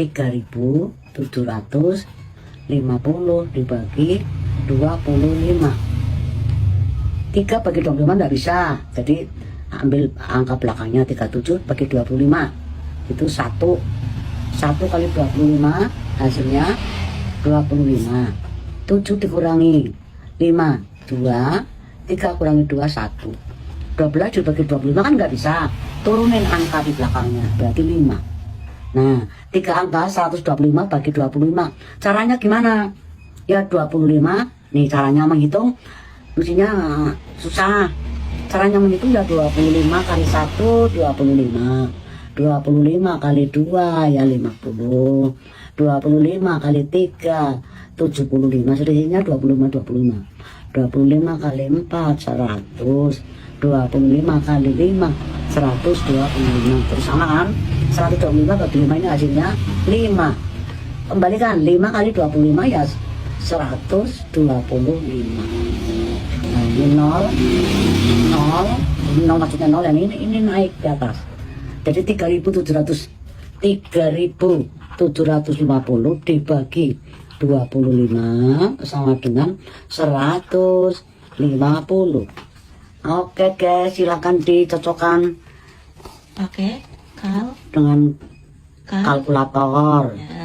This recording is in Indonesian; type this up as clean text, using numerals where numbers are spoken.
3.750 dibagi 25. 3 bagi 25 enggak bisa, jadi ambil angka belakangnya 37 bagi 25 itu 1 kali 25 hasilnya 25. 7 dikurangi 5 2, 3 kurangi 2 1. 12 dibagi 25 kan nggak bisa, turunin angka di belakangnya berarti 5. Nah 3 angka 125 bagi 25 caranya gimana ya? 25 nih caranya menghitung mestinya susah. Caranya menghitung ya 25 kali 1 25, 25 kali 2 ya 50, 25 kali 3 75, selisihnya 25 kali 4 100, 25 kali 5 125. Terus sama kan 125 bagi 5 ini hasilnya 5. Kembalikan 5 kali 25 ya 125. Nah ini 0 maksudnya 0 yang ini naik di atas jadi 3.750 dibagi 25 sama dengan 150. Oke guys, silakan dicocokkan pakai dengan kalkulator. ya.